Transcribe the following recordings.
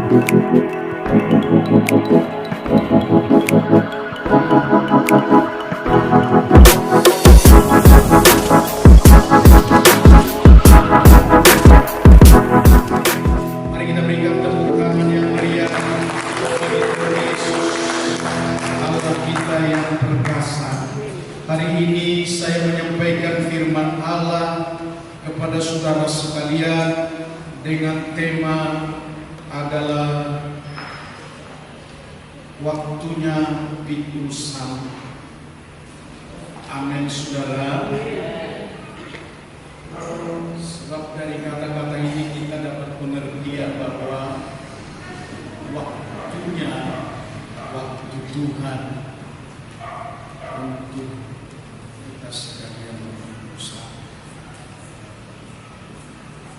Mari kita berikan tepuk tangan yang meriah bagi Tuhan Yesus, Allah kita yang perkasa. Hari ini saya menyampaikan firman Allah kepada saudara sekalian dengan tema adalah waktunya pikul salib. Amin, saudara. Sebab dari kata-kata ini kita dapat pengertian bahwa waktunya waktu Tuhan untuk kita sekalian pikul salib.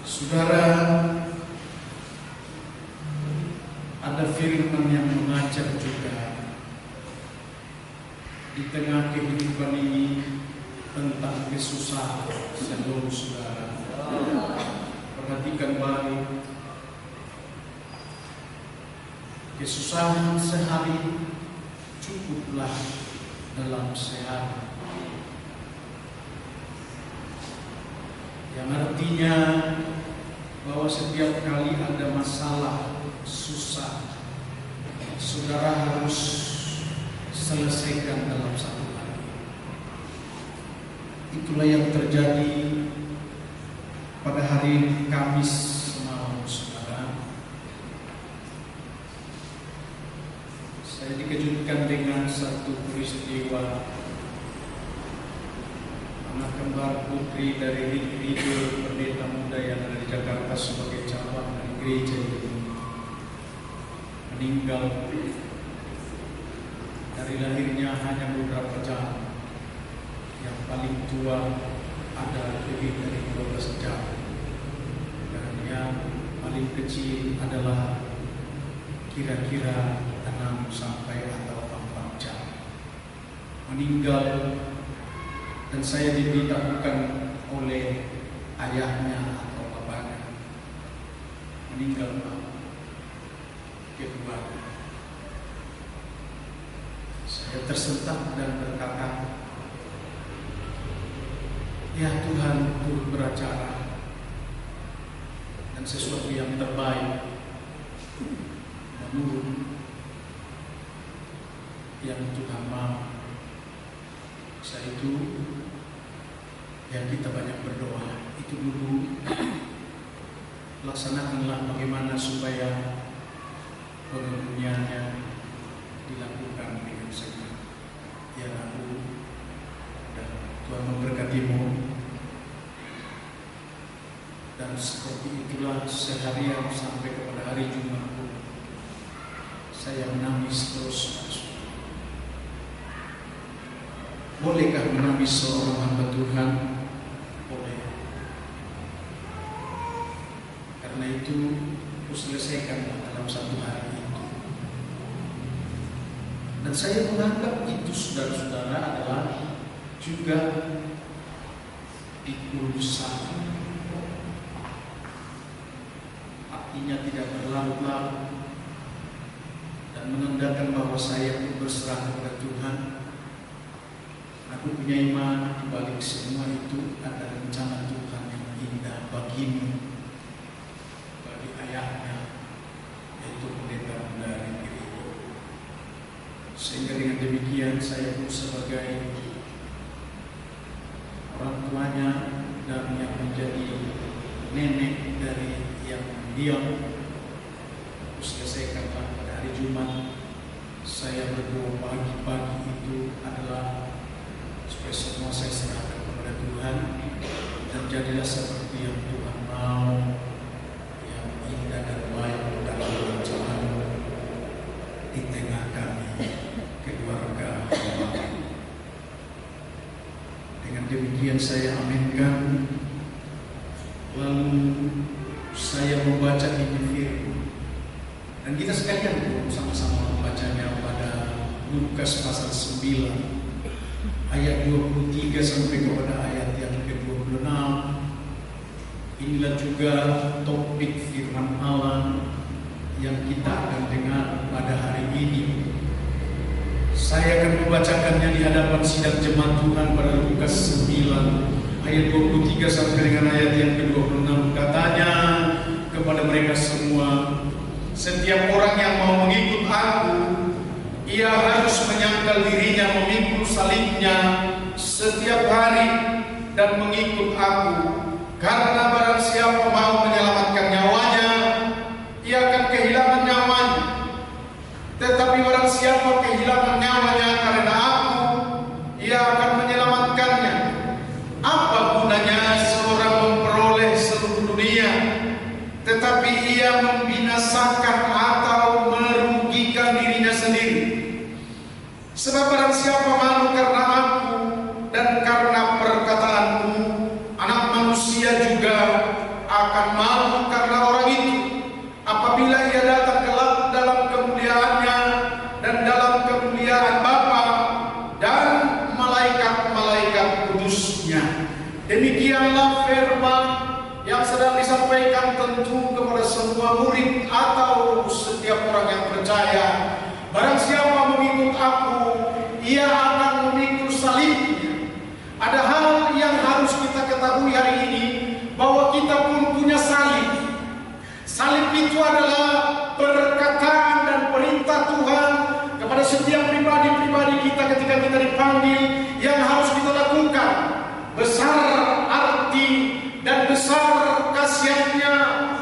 Saudara, ada firman yang mengajar juga di tengah kehidupan ini tentang kesusahan seluruh saudara. Perhatikan baik, kesusahan sehari cukuplah dalam sehari, yang artinya bahwa setiap kali ada masalah, susah, saudara harus selesaikan dalam satu hari. Itulah yang terjadi pada hari Kamis semalam, saudara. Saya dikejutkan dengan satu peristiwa. Anak kembar putri dari Ridho, pendeta muda yang ada di Jakarta sebagai cabang dari gereja ini, meninggal. Dari lahirnya hanya beberapa jam. Yang paling tua ada lebih dari 12 jam. Dan yang paling kecil adalah kira-kira 6 sampai atau 4 jam. Meninggal, dan saya diberitahukan oleh ayahnya atau bapaknya, meninggal keduanya. Saya tersentak dan berkata, ya Tuhan turut beracara, dan sesuatu yang terbaik menurut yang Tuhan mau. Setelah itu yang kita banyak berdoa, itu dulu laksanakanlah bagaimana supaya pengertiannya dilakukan dengan segera. Ya aku dan Tuhan memberkatimu. Dan seperti itulah seharian sampai kepada hari Jumat pun saya menangis terus. Bolehkah menangis seorang hamba Tuhan? Boleh. Karena itu selesaikan dalam satu hari itu. Dan saya menganggap itu, saudara-saudara, adalah juga pikul salib. Artinya tidak berlarut-larut dan menandakan bahwa saya pun berserah kepada Tuhan. Aku punya iman di balik semua itu ada rencana Tuhan yang indah bagimu, bagi ayahnya, yaitu pendeta dari Ridho. Sehingga dengan demikian saya pun sebagai orang tuanya dan yang menjadi nenek dari yang diam, selesaikanlah pada hari Jumat. Saya berdoa pagi-pagi itu adalah supaya semua saya serahkan kepada Tuhan, dan jadilah seperti yang Tuhan mau, yang indah dan baik dalam rancangan di tengah kami keluarga. Dengan demikian saya aminkan. Lalu saya membaca ini firman, dan kita sekalian sama-sama membacanya pada Lukas pasal 9 ayat 23 sampai kepada ayat yang ke-26. Inilah juga topik firman Allah yang kita akan dengar pada hari ini. Saya akan membacakannya di hadapan sidang jemaat Tuhan pada Lukas 9 ayat 23 sampai dengan ayat yang ke-26. Katanya kepada mereka semua, setiap orang yang mau mengikut aku, ia harus menyangkal dirinya, memikul salibnya setiap hari dan mengikut aku. Karena barang siapa mau menyelamatkan nyawanya, ia akan kehilangan nyawanya. Tetapi barang siapa kehilangan nyawanya karena aku, ia akan menyelamatkannya. Apa gunanya seorang memperoleh seluruh dunia, tetapi ia membinasakan atau merugikan dirinya sendiri? Sebab barang siapa malu karena aku dan karena perkataanku, Anak Manusia juga akan malu karena orang itu, apabila ia datang kelak dalam kemuliaannya dan dalam kemuliaan Bapa dan malaikat-malaikat kudusnya. Demikianlah firman yang sedang disampaikan tentu kepada semua murid atau setiap orang yang percaya. Barang siapa mengikut aku, ia akan memikul salibnya. Ada hal yang harus kita ketahui hari ini, bahwa kita pun punya salib. Salib itu adalah perkataan dan perintah Tuhan kepada setiap pribadi-pribadi kita ketika kita dipanggil, yang harus kita lakukan. Besar arti dan besar khasiatnya,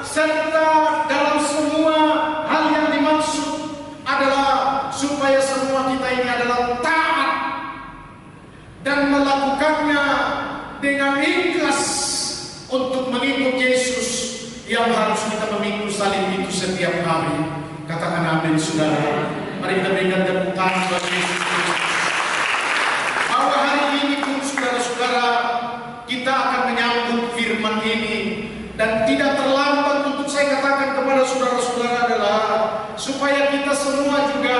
serta dalam semua hal yang dimaksud adalah supaya semua kita ini adalah taat dan melakukannya dengan ikhlas untuk mengikut Yesus, yang harus kita memikul salib itu setiap hari. Katakan amin, saudara. Mari kita berikan tepuk tangan bagi Yesus Kristus. Bahwa hari ini pun saudara-saudara, kita akan menyambut firman ini, dan tidak terlambat untuk saya katakan kepada saudara-saudara adalah supaya kita semua juga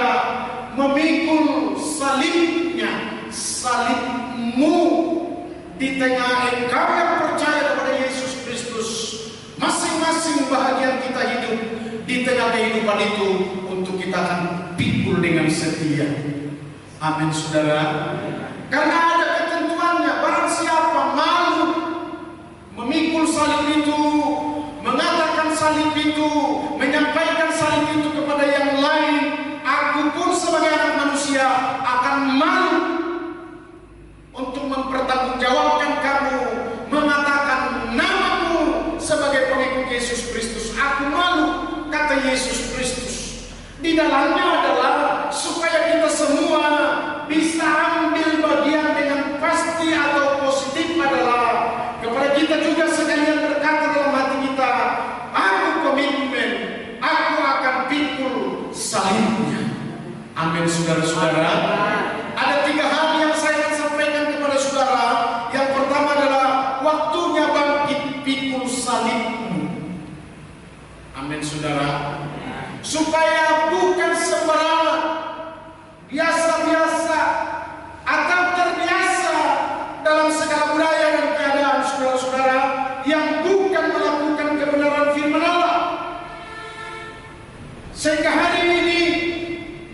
memikul salibnya, salibmu di tengah engkau yang percaya kepada Yesus Kristus. Masing-masing bahagian kita hidup di tengah kehidupan itu untuk kita akan pikul dengan setia. Amin, saudara. Karena ada ketentuannya. Barang siapa malu memikul salib itu, mengatakan salib itu, menyampaikan salib itu kepada yang lain, aku pun sebagai anak manusia akan malu untuk mempertanggungjawabkan kamu, mengatakan namamu sebagai pengikut Yesus Kristus. Aku malu, kata Yesus Kristus. Di dalamnya adalah supaya kita semua bisa ambil bagian dengan pasti atau positif, adalah kepada kita juga sekalian berkata dalam hati kita, aku komitmen, aku akan pikul salibnya. Amin, saudara-saudara. Ada 3 hal yang saya akan sampaikan kepada saudara. Yang pertama adalah waktunya bangkit, pikul salibmu. Amin, saudara. Supaya bukan sembarangan, biasa-biasa atau terbiasa dalam segala budaya dan keadaan saudara-saudara yang bukan melakukan kebenaran firman Allah. Sehingga hari ini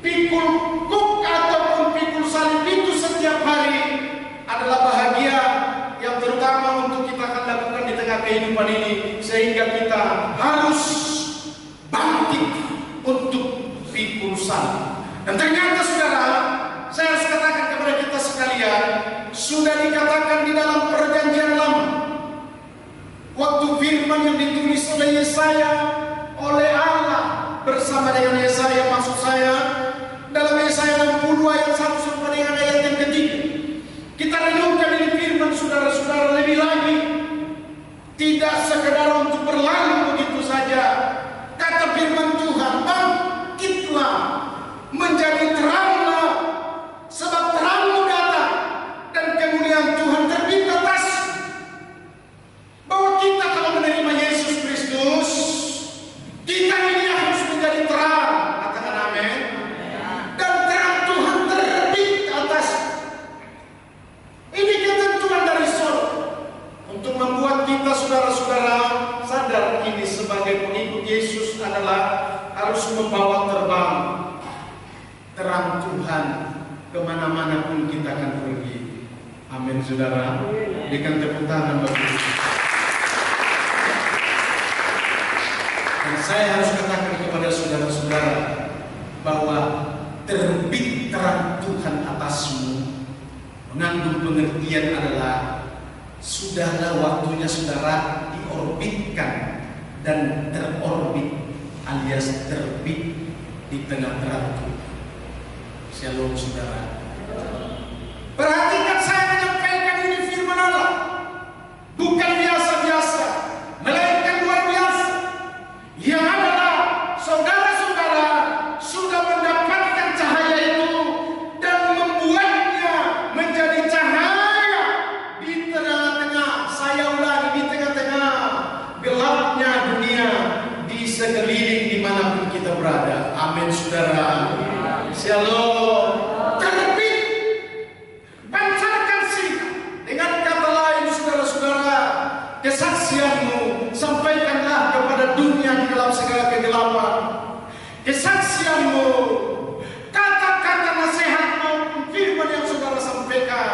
pikul kuk ataupun pikul salib itu setiap hari adalah bahagia yang terutama untuk kita akan lakukan di tengah kehidupan ini, sehingga kita harus bangkit untuk pikul salib. Dan ternyata saudara, saya harus katakan kepada kita sekalian, sudah dikatakan di dalam perjanjian lama, waktu firman yang ditulis oleh Yesaya, oleh Allah bersama dengan Yesaya, maksud saya dalam Yesaya 60 ayat 1 sampai dengan ayat yang ketiga. Kita renungkan ini firman saudara-saudara lebih lagi, tidak sekedar untuk berlalu begitu saja. Kata firman Tuhan, bangkitlah, menjadi teranglah, sebab terangmu datang dan kemuliaan Tuhan terbit atas. Bahwa kita kalau menerima Yesus Kristus, kita ini harus menjadi terang. harus membawa terbang terang Tuhan kemana-mana pun kita akan pergi. Amin, saudara. Berikan tepuk tangan bagi Tuhan. Dan saya harus katakan kepada saudara-saudara bahwa terbit terang Tuhan atasmu mengandung pengertian adalah sudahlah waktunya saudara diorbitkan dan terorbit alias terbit di tengah terang Tuhan. Shalom saudara. Perhatikan saya menyampaikan ini firman Allah. Bukan biasa-biasa, melainkan luar biasa. Yang adalah saudara-saudara sudah mendapatkan cahaya itu dan membuatnya menjadi cahaya di tengah-tengah, saya ulangi, di tengah-tengah gelapnya dunia di sekeliling dimanapun kita berada. Amin saudara. Shalom. Terbit, pancarkan sini. Dengan kata lain saudara-saudara, kesaksianmu sampaikanlah kepada dunia di dalam segala kegelapan. Kesaksianmu, kata-kata nasihat maupun firman yang saudara sampaikan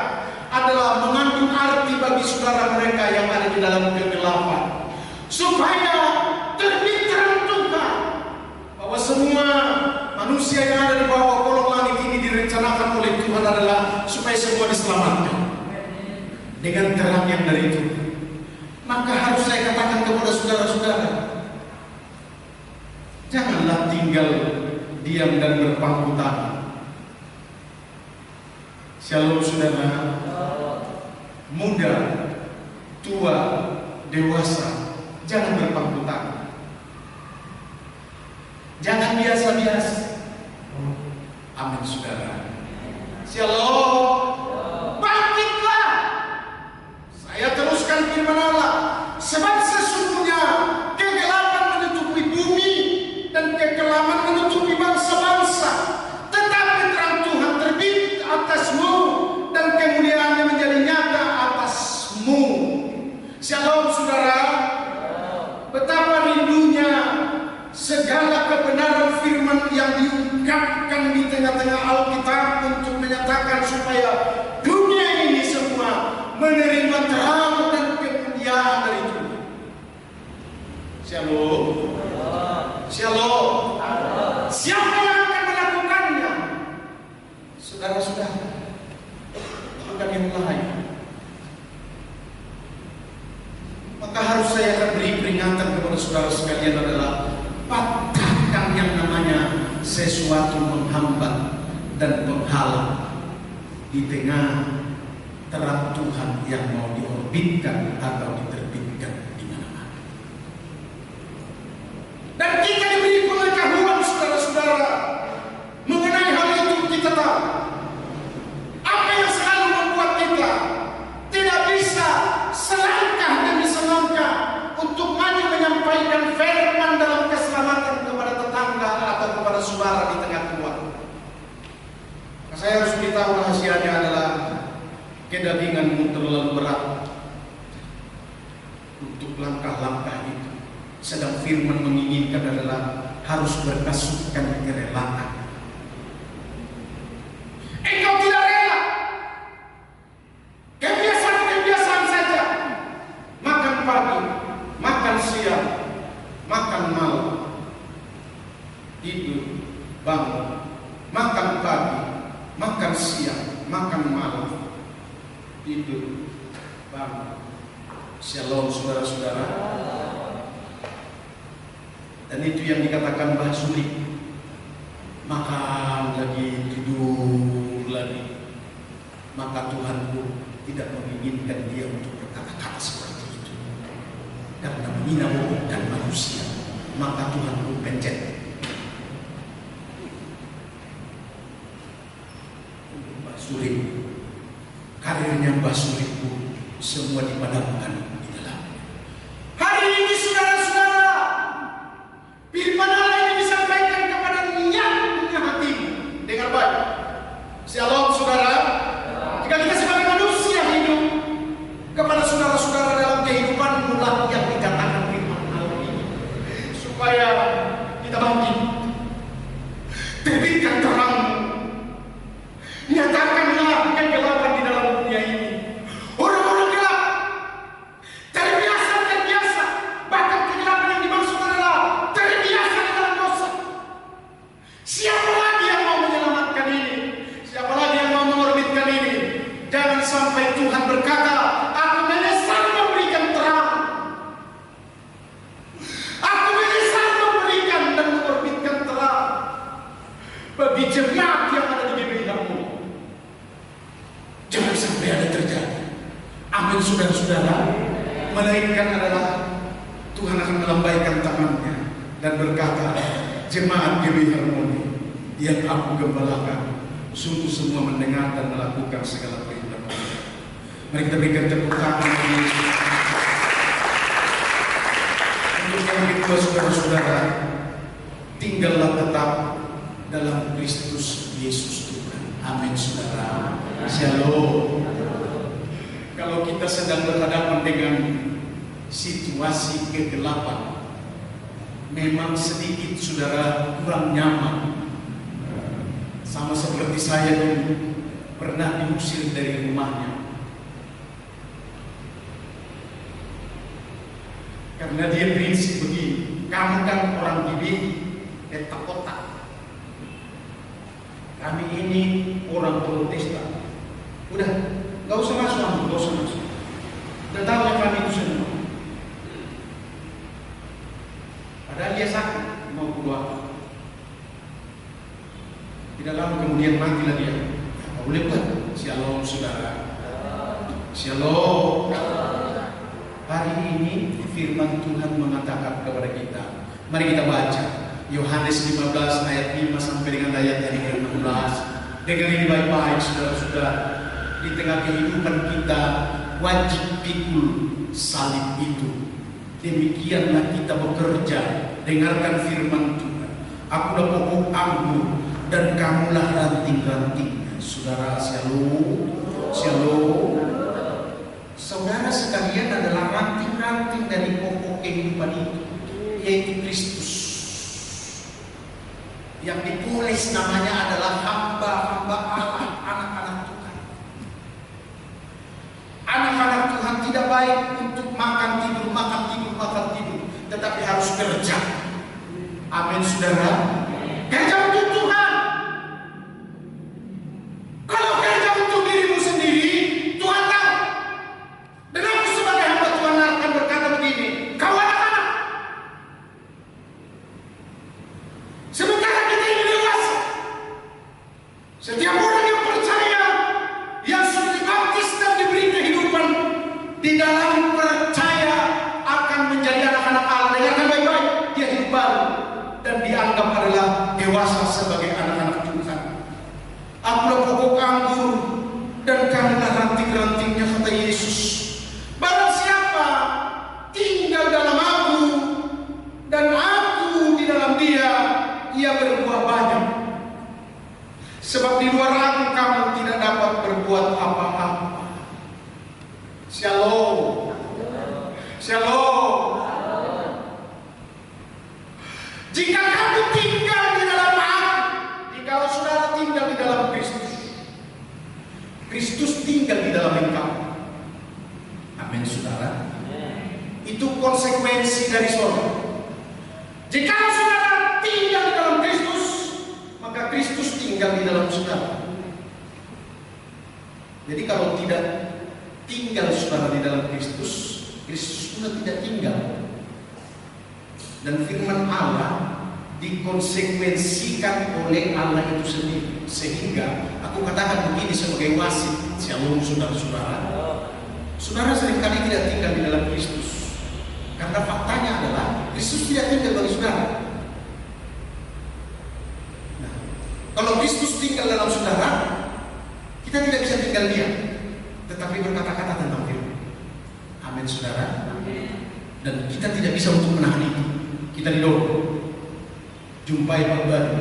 adalah mengandung arti bagi saudara mereka yang ada di dalam kegelapan, supaya terbit terang Tuhan bahwa semua manusia yang ada di bawah kolong langit ini direncanakan oleh Tuhan adalah supaya semua diselamatkan dengan terang yang dari Tuhan. Maka harus saya katakan kepada saudara-saudara, janganlah tinggal diam dan berpangku tangan. Shalom saudara. Muda, tua, dewasa, jangan berpangku tangan. Jangan biasa-biasa. Amin saudara. Shalom. Bangkitlah. Saya teruskan firman Allah. Sebab sesungguhnya kegelapan menutupi bumi dan kekelaman menutupi bangsa-bangsa, tetapi terang Tuhan terbit atasmu dan kemuliaannya menjadi nyata atasmu. Shalom saudara. Betapa rindunya segala kebenaran firman yang diungkapkan di tengah-tengah Alkitab untuk menyatakan supaya dunia ini semua menerima terang dan kemuliaan dari Tuhan. Shalom. Shalom. Siapa yang akan melakukannya? Saudara-saudara, bukan yang lain. Maka harus saya akan beri peringatan kepada saudara sekalian adalah patahkan yang namanya sesuatu menghambat dan menghalang di tengah terang Tuhan yang mau diorbitkan atau diterbitkan di mana-mana. Dan kita diberi pengetahuan saudara-saudara mengenai hal itu. Kita tahu apa yang selalu membuat kita tidak bisa selangkah demi selangkah untuk maju menyampaikan firman dalam keselamatan kepada tetangga atau kepada saudara di tengah keluarga. Saya harus beritahu rahasianya adalah kedaginganmu terlalu berat untuk langkah-langkah itu. Sedang firman menginginkan adalah harus berkasutkan kerelaan. Engkau tidak rela. Kebiasaan saja. Makan pagi, makan siang, makan malam, tidur, bangun, makan pagi, makan siang, makan malam, tidur, bangun. Shalom saudara-saudara. Dan itu yang dikatakan Mbah Suli. Makan lagi, tidur lagi. Maka Tuhan pun tidak menginginkan dia untuk berkata-kata seperti itu. Karena menghina dan manusia, maka Tuhan pun pencet. Mbah Suli, karirnya Mbah Suli pun semua dipadamkan di dalam. Hari ini saudara-saudara, firman Allah ini disampaikan kepada niatnya hatimu. Dengar baik. Shalom saudara. Jika kita sebagai manusia hidup kepada saudara-saudara dalam kehidupan mulah yang dikatakan firman Allah ini, supaya kita bangkit saudara, melainkan adalah Tuhan akan melambaikan tangannya dan berkata, jemaat GBI Harmoni yang aku gembalakan, sungguh semua mendengar dan melakukan segala perintah. Mari kita berikan tepuk tangan untuk yang kedua, saudara-saudara, tinggallah tetap dalam Kristus Yesus Tuhan. Amin, saudara. Shalom. Kalau kita sedang berhadapan dengan situasi kegelapan, memang sedikit saudara kurang nyaman. Sama seperti saya dulu pernah diusir dari rumahnya karena dia prinsip begini, kamu kan orang GBI kotak, kami ini orang Protestan, udah gak usah masuk, gak usah masuk, udah tahu yang kami itu semua. Padahal dia sakit mau keluar. Tidak lama kemudian matilah dia. Apa boleh buat? Shalom, saudara. Shalom. Hari ini firman Tuhan mengatakan kepada kita. Mari kita baca Yohanes 15 ayat 5 sampai dengan ayat yang ke-16. Dengar ini baik-baik, saudara-saudara. Di tengah kehidupan kita wajib pikul salib itu. Demikianlah kita bekerja. Dengarkan firman Tuhan. Akulah pokok anggur dan kamulah ranting-rantingnya. Saudara, shalom. Shalom. Saudara sekalian adalah ranting-ranting dari pokok kehidupan itu, yaitu Kristus. Yang dipoles namanya adalah hamba-hamba Allah, anak-anak Tuhan. Anak-anak Tuhan tidak baik untuk makan tidur, tetapi harus kerja. Amin, saudara. Kerja untuk Tuhan. Kalau kerja untuk dirimu sendiri, Tuhan tahu. Dan aku sebagai hamba Tuhan akan berkata begini, kau anak-anak, sementara kita ini dewasa, setiap orang yang percaya, yang sudah dibaptis dan diberi kehidupan di dalam percaya akan menjadi anak-anak Allah. Dengarkan baik-baik, dia hidup baru dan dianggap adalah dewasa sebagai anak-anak Tuhan. Akulah pokok anggur dan kamulah ranting-rantingnya, kata Yesus. Barang siapa tinggal dalam aku dan aku di dalam dia, ia berbuah banyak. Sebab di luar aku kamu tidak dapat berbuat apa-apa. Shalom. Shalom. Jika kamu tinggal di dalam aku, jika saudara tinggal di dalam Kristus, Kristus tinggal di dalam engkau. Amin, saudara. Itu konsekuensi dari saudara. Jika saudara tinggal di dalam Kristus, maka Kristus tinggal di dalam saudara. Jadi kalau tidak tinggal saudara di dalam Kristus, Kristus pun tidak tinggal. Dan firman Allah dikonsekuensikan oleh Allah itu sendiri. Sehingga aku katakan begini sebagai wasit. Shalom, saudara-saudara. Saudara seringkali tidak tinggal di dalam Kristus. Karena faktanya adalah Kristus tidak tinggal bagi saudara. Nah, kalau Kristus tinggal dalam saudara, kita tidak bisa tinggal diam, tetapi berkata-kata tentang firman. Amin, saudara. Dan kita tidak bisa untuk menahan itu. Kita didorong. Jumpai Pak Bani.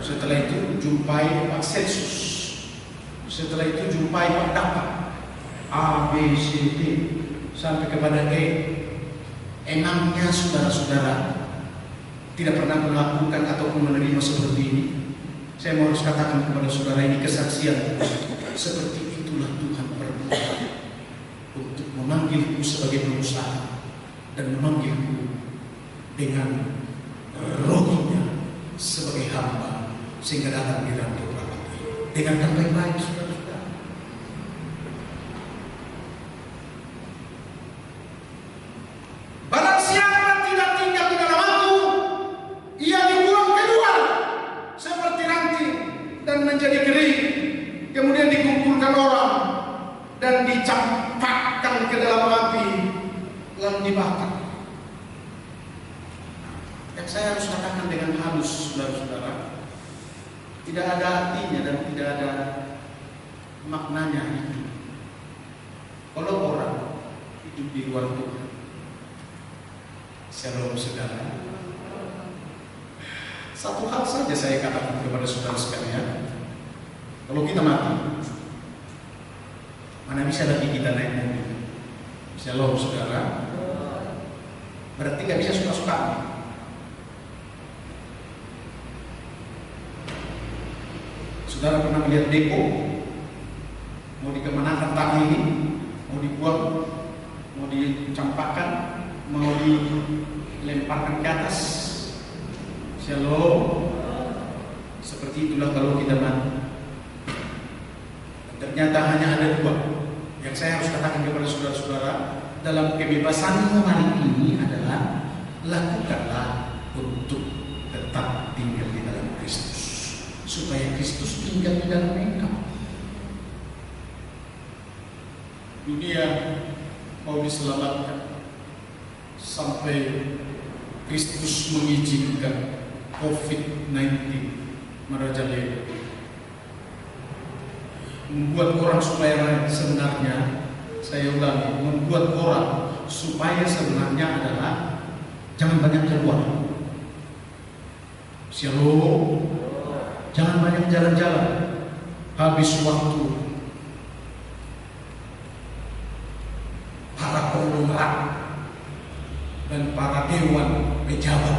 Setelah itu jumpai Pak Sensus. Setelah itu jumpai Pak Dapat. A, B, C, D sampai kepada E. Emangnya saudara-saudara tidak pernah melakukan ataupun menerima seperti ini? Saya mau harus katakan kepada saudara, ini kesaksian. Seperti itulah Tuhan berbuat untuk memanggilku sebagai pengusaha dan memanggilku dengan rohnya sebagai hamba sehingga datang di dalam kehidupan. Dengarkan baik-baik, saudara-saudara. Barang siapa tidak tinggal di dalam aku, ia dibuang keluar seperti ranting dan menjadi kering, kemudian dikumpulkan orang dan dicampakkan dilemparkan ke dalam api lalu dibakar. Yang saya harus katakan dengan halus, saudara-saudara, tidak ada artinya dan tidak ada maknanya itu kalau orang hidup di luar Tuhan. Shalom, saudara. Satu hal saja saya katakan kepada saudara sekalian, kalau kita mati, mana bisa lagi kita naik mobil? Shalom, saudara. Berarti gak bisa suka-suka. Saudara pernah melihat depo? Mau dikemanakan tanah ini? Mau dibuang? Mau dicampakkan? Mau dilemparkan ke atas? Shalom. Seperti itulah kalau kita mati. Ternyata hanya ada dua yang saya harus katakan kepada saudara-saudara dalam kebebasanmu hari ini adalah lakukanlah untuk tetap tinggal di dalam Kristus, supaya Kristus tinggal di dalam engkau. Dunia mau diselamatkan sampai Kristus mengizinkan COVID-19 merajalela, membuat orang supaya sebenarnya, saya ulangi, membuat orang supaya sebenarnya adalah jangan banyak keluar. Shalom. Jangan banyak jalan-jalan, habis waktu. Para konglomerat dan para dewan pejabat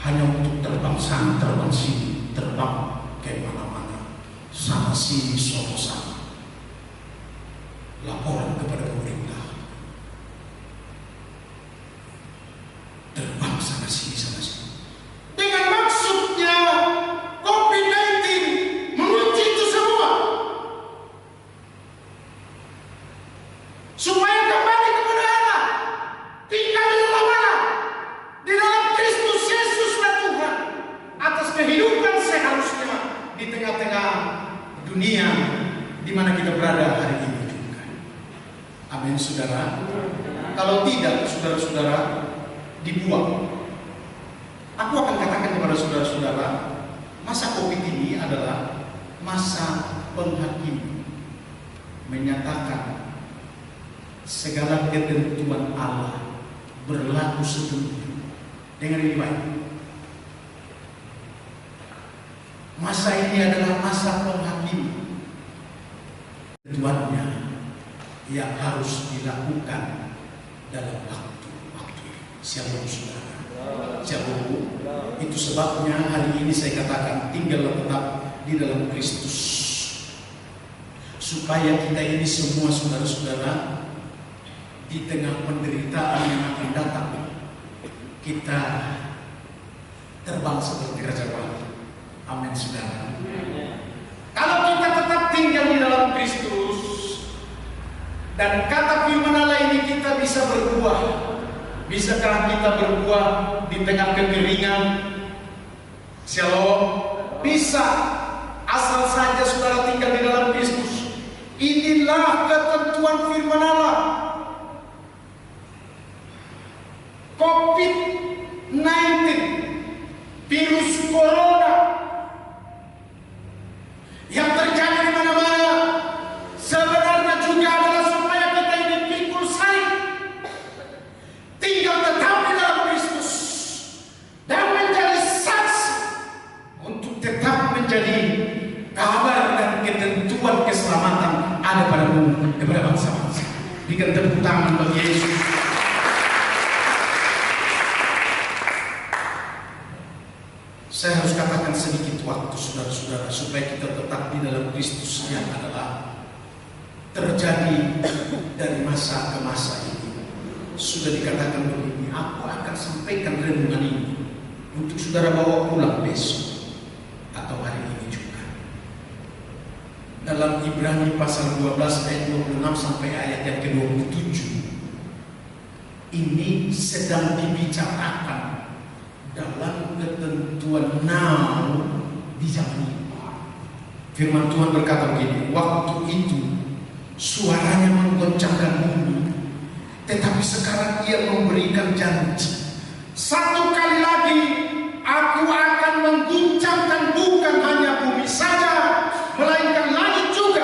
hanya untuk terbang sana, terbang sini, terbang ke mana-mana, sana sini, sono sana, laporan kepada pemerintah, terbang sana sini, sana sini, dengan maksudnya COVID-19 mengunci itu semua supaya kembali kepada Allah, tinggal di dalam Allah, di dalam Kristus Yesuslah Tuhan, atas kehidupan seharusnya di tengah-tengah dunia di mana kita berada hari ini juga. Amin, saudara. Kalau tidak, saudara-saudara, dibuang. Aku akan katakan kepada saudara-saudara, masa COVID ini adalah masa penghakiman, menyatakan segala ketentuan Allah berlaku sepenuhnya. Dengan ini baik, masa ini adalah masa penghakiman. Ketentuannya yang harus dilakukan dalam waktu-waktu ini. Shalom, saudara. Shalom. Itu sebabnya hari ini saya katakan tinggallah tetap di dalam Kristus, supaya kita ini semua saudara-saudara di tengah penderitaan yang akan datang, kita terbang seperti Raja Wali. Amin, saudara. Kalau kita tetap tinggal di dalam Kristus dan kata firman Allah ini kita bisa berbuah. Bisakah kita berbuah di tengah kekeringan? Shalom. Bisa, asal saja saudara tinggal di dalam Kristus. Inilah ketentuan firman Allah. COVID-19, virus corona yang terjadi di mana-mana, sebenarnya juga adalah supaya kita ini pikul salib, tinggal tetap di dalam Kristus dan menjadi saksi untuk tetap menjadi kabar dan ketentuan keselamatan ada pada umat, kepada bangsa-bangsa. Berikan tepuk tangan bagi Yesus. Saya harus katakan sedikit waktu saudara-saudara supaya kita tetap di dalam Kristus yang adalah terjadi dari masa ke masa ini. Sudah dikatakan begini, aku akan sampaikan renungan ini untuk saudara bawa pulang besok atau hari ini juga. Dalam Ibrani pasal 12 ayat 26 sampai ayat yang ke-27, ini sedang dibicarakan dalam ketentuan now di zaman ini. Firman Tuhan berkata begini, waktu itu suaranya menggoncangkan bumi, tetapi sekarang Ia memberikan janji, satu kali lagi Aku akan mengguncangkan bukan hanya bumi saja, melainkan langit juga.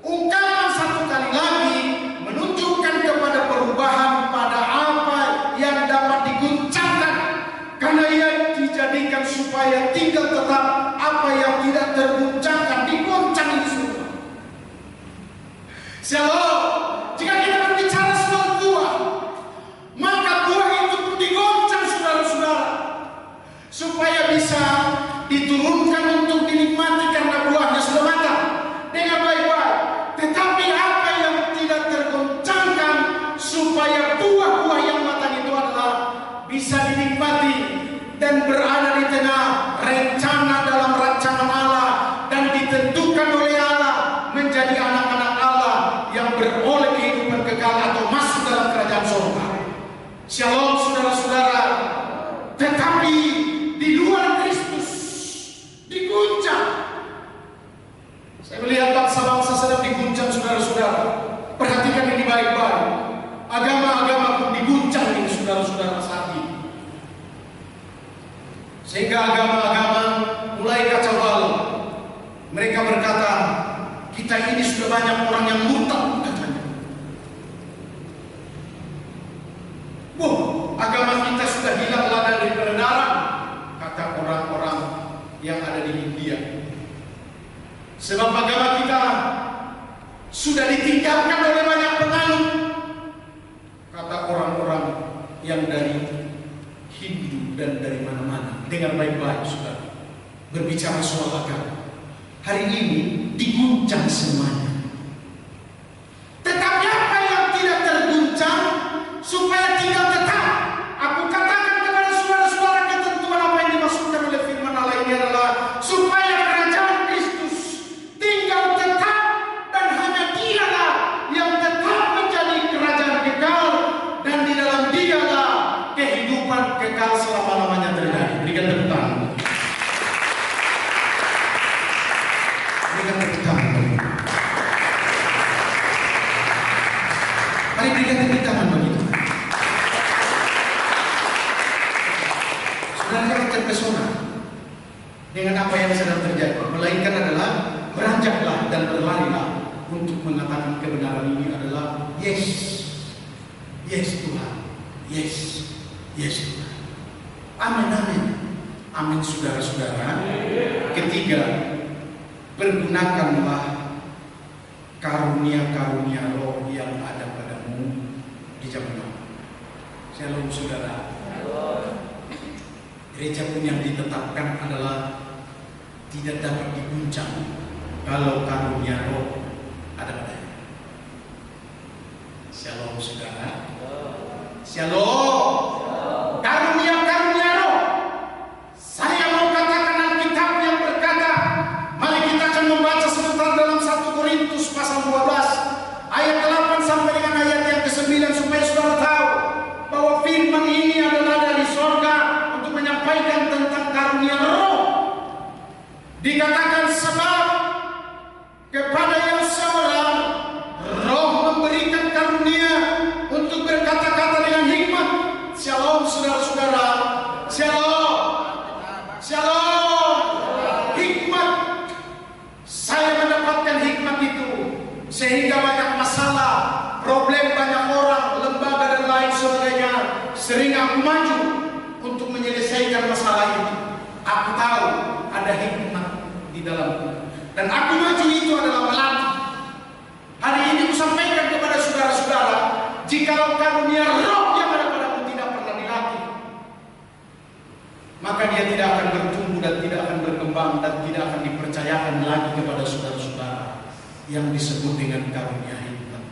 Ungkapan satu kali lagi menunjukkan kepada perubahan pada apa yang dapat diguncangkan, karena Ia dijadikan supaya tinggal tetap. Apa yang tidak terguncangkan diguncang ini semua. Shalom. Jika kita berbicara soal buah, maka buah itu pun diguncang, saudara-saudara, supaya bisa diturunkan untuk dinikmati karena buahnya sudah matang dengan baik-baik. Tetapi apa yang tidak tergoncangkan, supaya buah-buah yang matang itu adalah bisa dinikmati dan berada di tengah rencana dalam rancangan Allah, dan ditentukan oleh Allah menjadi anak-anak Allah yang beroleh kehidupan kekal atau masuk dalam kerajaan surga. Shalom, saudara-saudara. Tetapi di luar Kristus diguncang. Saya melihat bangsa-bangsa sedang diguncang, saudara-saudara. Perhatikan ini baik-baik. Agama-agama pun diguncang ini, saudara-saudara, saat ini. Sehingga agama-agama mulai kacau balau. Mereka berkata, kita ini sudah banyak orang yang murtad, katanya. Agama kita sudah hilang lada dari kebenaran, kata orang-orang yang ada di India. Sebab agama kita sudah ditinggalkan oleh banyak penganut, kata orang-orang yang dari Hindu dan dari mana-mana. Dengar baik-baik, saudara. Berbicara soal agama, hari ini diguncang semuanya. Tetapi apa yang tidak terguncang, supaya tinggal tetap. Aku katakan kepada saudara-saudara, ketentuan apa yang dimaksudkan oleh firman Allah ini adalah supaya kerajaan Kristus tinggal tetap, dan hanya Dialah yang tetap menjadi kerajaan kekal, dan di dalam Dialah kehidupan kekal selama-lamanya terjadi. Berikan tepuk tangan. Berikan tepuk tangan. Mari berikan tepuk tangan bagi kita. Saudara, jangan terpesona dengan apa yang sedang terjadi, melainkan adalah beranjaklah dan berlarilah untuk mengatakan kebenaran ini adalah yes, yes Tuhan, yes, yes Tuhan. Amin, amin, amin, saudara-saudara. Ketiga, pergunakanlah karunia-karunia roh yang ada padamu di zaman now. Shalom, saudara. Gereja pun yang ditetapkan adalah tidak dapat diguncang kalau karunia roh ada padanya. Shalom, saudara. Shalom. Karunia-karunia roh. Saya mau katakan Alkitab yang berkata, mari kita akan membaca sebentar dalam 1 Korintus pasal 12 ayat 8 sampai dengan ayat yang ke-9, supaya saudara tahu bahwa firman ini adalah dari sorga untuk menyampaikan tentang karunia roh. Dikatakan, sebab kepada yang seorang roh memberikan karunia untuk berkata-kata dengan hikmat. Shalom, saudara-saudara. Shalom. Shalom. Hikmat. Saya mendapatkan hikmat itu sehingga banyak masalah, problem banyak orang, lembaga dan lain sebagainya, sering aku maju untuk menyelesaikan masalah itu. Aku tahu ada hikmat di dalamku, dan aku maju itu adalah melatih. Hari ini aku sampaikan kepada saudara-saudara, jikalau karunia roh yang ada padamu tidak pernah dilatih, maka dia tidak akan bertumbuh dan tidak akan berkembang dan tidak akan dipercayakan lagi kepada saudara-saudara yang disebut dengan karunia hikmat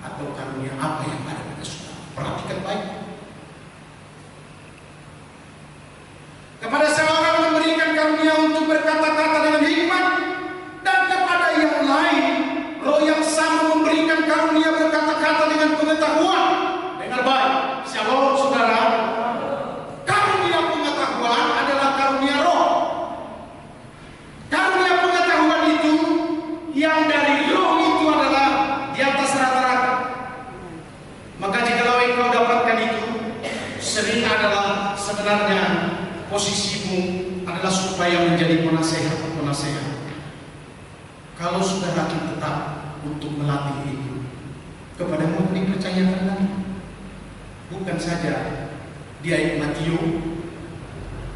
atau karunia apa yang ada pada saudara. Perhatikan baik. Kepada seorang memberikan karunia untuk berkata-kata dengan hikmat, dan kepada yang lain roh yang sama memberikan karunia berkata-kata dengan pengetahuan. Dengar baik. Shalom, saudara. Karunia pengetahuan adalah karunia roh. Karunia pengetahuan itu yang dari roh posisimu adalah supaya menjadi penasehat. Kalau saudara tetap untuk melatih itu, kepadamu dipercayakan lagi. Bukan saja dia yang Matio,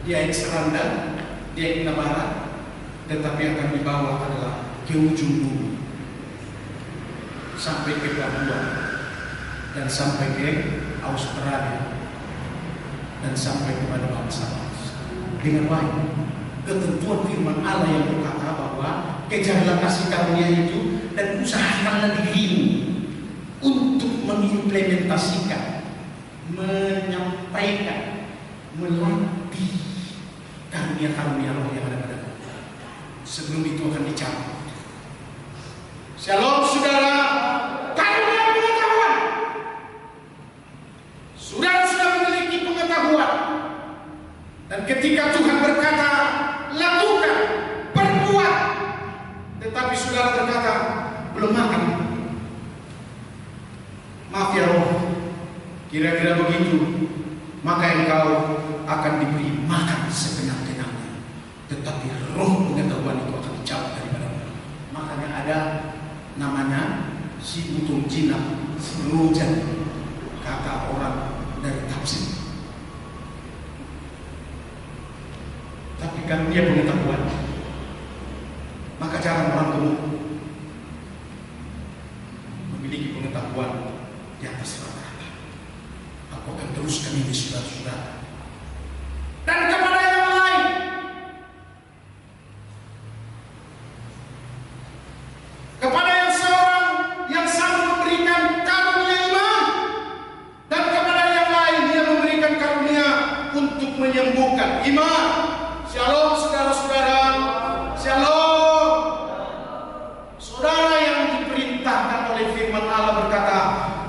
dia yang Seranda, dia yang Nabara, tetapi akan dibawa adalah ke ujung bumi, sampai ke Papua, dan sampai ke Australia, dan sampai kepada bangsa-bangsa. Dengan baik, ketentuan firman Allah yang berkata bahwa kejarlah kasih karunia itu dan usahakanlah dirimu untuk mengimplementasikan, menyampaikan, melatih karunia-karunia Allah yang ada padamu. Sebelum itu akan dicabut. Shalom saudara, karunia pengetahuan. Saudara sudah memiliki pengetahuan, dan ketika Tuhan berkata lakukan, perbuat, tetapi saudara berkata belum makan. Maaf ya roh, kira-kira begitu, maka engkau akan diberi makan sekenyang-kenyangnya, tetapi roh pengetahuan itu akan dicabut daripadamu. Makanya ada namanya si butung jinak, si rojan, kata orang dari tafsir. Tapi karunia pengetahuan, maka jarang orang gemuk memiliki pengetahuan di atas rata-rata. Aku akan teruskan ini saudara-saudara. Dan kepada yang lain, kepada yang seorang yang sanggup memberikan karunia iman, dan kepada yang lain dia memberikan karunia untuk menyembuhkan iman. Shalom saudara-saudara, shalom. Saudara yang diperintahkan oleh firman Allah berkata,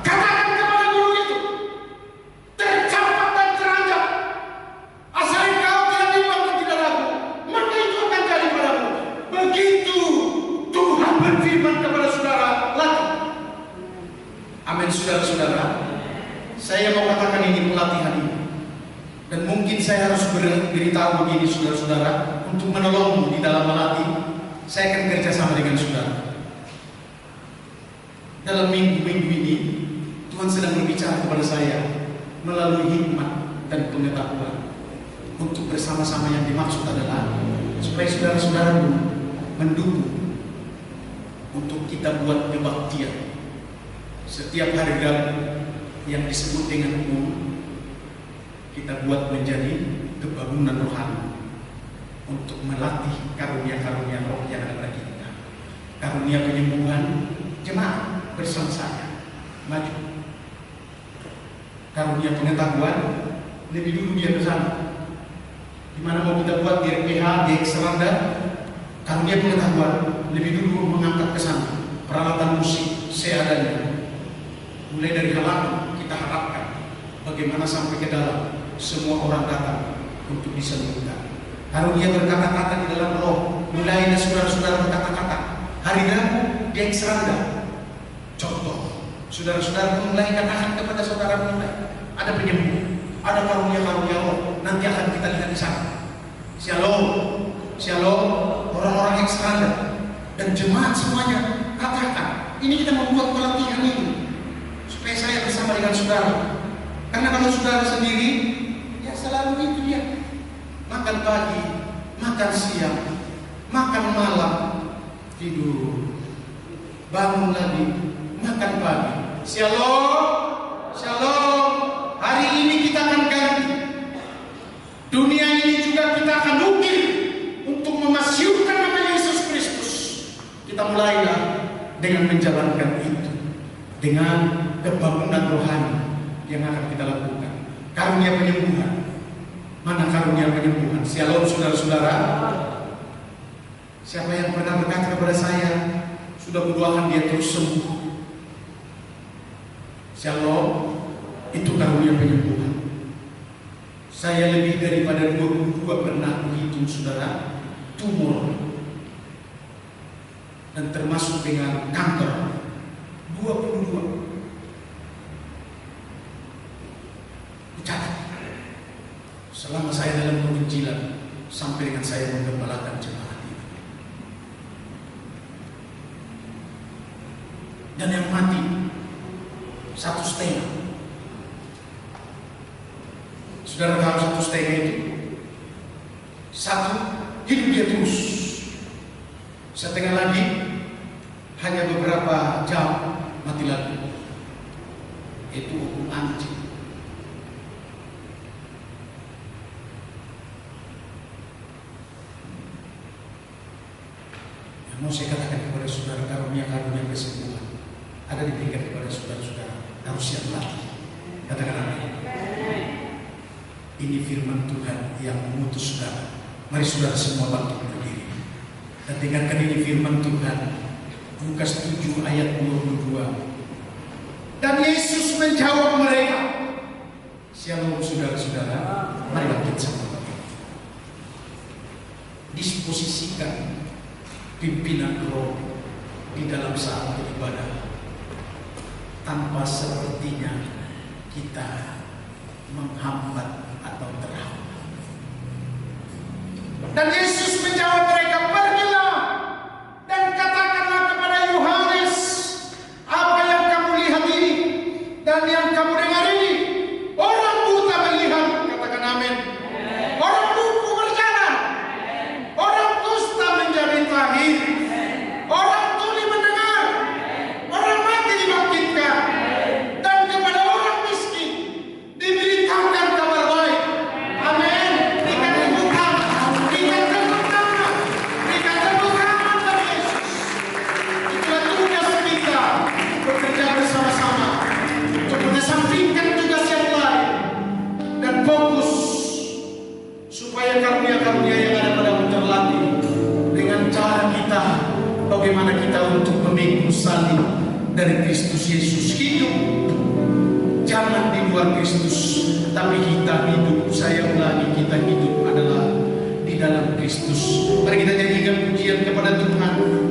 katakan kepada guru itu, tercapat dan teranjak, asal engkau tidak bimbang dan tidak ragu, maka itu akan jadi padamu. Begitu Tuhan berfirman kepada saudara, latih. Amin saudara-saudara. Saya mau katakan ini pelatihan ini. Dan mungkin saya harus beritahu begini saudara-saudara, untuk menolongmu di dalam melatih. Saya akan kerja sama dengan saudara. Dalam minggu-minggu ini Tuhan sedang berbicara kepada saya melalui hikmat dan pengetahuan, untuk bersama-sama yang dimaksud adalah supaya saudara-saudara mendukung untuk kita buat kebaktian setiap hari Rabu yang disebut dengan kita buat menjadi kebangunan rohani untuk melatih karunia-karunia roh yang ada pada kita. Karunia penyembuhan, jemaat bersama saya maju. Karunia pengetahuan, lebih dulu dia ke sana. Di mana mau kita buat di RPH, di Seranda, karunia pengetahuan lebih dulu mengangkat ke sana. Peralatan musik seadanya. Mulai dari halaman kita harapkan bagaimana sampai ke dalam semua orang datang untuk disembuhkan. Karunia berkata-kata di dalam roh, mulai dari saudara-saudara berkata-kata. Hari Rabu dia Seranda. Contoh, saudara-saudara mulai katakan kepada saudara mulai ada penyembuh, ada karunia-karunia roh. Nanti akan kita lihat di sana. Shalom, shalom, orang-orang yang Seranda dan jemaat semuanya katakan. Ini kita membuat pelatihan ini supaya saya bersama dengan saudara. Karena kalau saudara sendiri, ya selalu itu ya. Makan pagi, makan siang, makan malam, tidur, bangun lagi, makan pagi. Shalom, shalom. Hari ini kita akan ganti. Dunia ini juga kita akan ukir untuk memasyurkan nama Yesus Kristus. Kita mulailah dengan menjalankan itu, dengan kebangunan rohani yang akan kita lakukan. Karunia penyembuhan. Mana karunia penyembuhan? Shalom saudara-saudara. Siapa yang pernah berkata kepada saya, sudah mendoakan dia terus sembuh? Shalom, itu karunia penyembuhan. Saya lebih daripada 22 pernah menghitung saudara tumor, dan termasuk dengan kanker 22. Dicatat. selama saya dalam penginjilan sampai dengan saya menggembalakan jemaat ini. Dan yang mati 1,5. Saudara tahu 1,5 itu? 1 hidup dia terus. Setengah lagi hanya beberapa jam mati lagi. Itu hukum anjing. Yang mau saya katakan kepada saudara, karunia-karunia kesembuhan ada diberikan kepada saudara-saudara. Harus siap lagi. Katakan amin. Ini firman Tuhan yang mengutus saudara. Mari saudara semua bangkit berdiri dan dengarkan ini firman Tuhan. Lukas 7 ayat 22. Dan Yesus menjawab mereka. Shalom saudara-saudara. Mari bangkit sama. Disposisikan pimpinan roh di dalam saat beribadah tanpa sepertinya kita menghambat atau terhambat. Dan Yesus menjawab mereka, pergilah dan katakanlah kepada Yohanes apa yang kamu lihat ini dan yang kamu dengar ini. Orang buta melihat, katakan amin. Orang lumpuh berjalan, orang kusta menjadi tahir, orang tuli mendengar, orang mati dibangkitkan, dan kepada orang miskin diberitakan kabar baik. Amin. Berikan tepuk tangan, berikan tepuk tangan, berikan tepuk tangan bagi Yesus. Itulah tugas kita, bekerja bersama-sama untuk mengesampingkan tugas yang lain dan fokus supaya karunia-karunia yang ada padamu terlatih dengan cara kita, bagaimana kita untuk memikul salib dari Kristus Yesus. Hidup jangan di luar Kristus, tapi kita hidup, saya ulangi, kita hidup adalah di dalam Kristus. Mari kita nyanyikan pujian.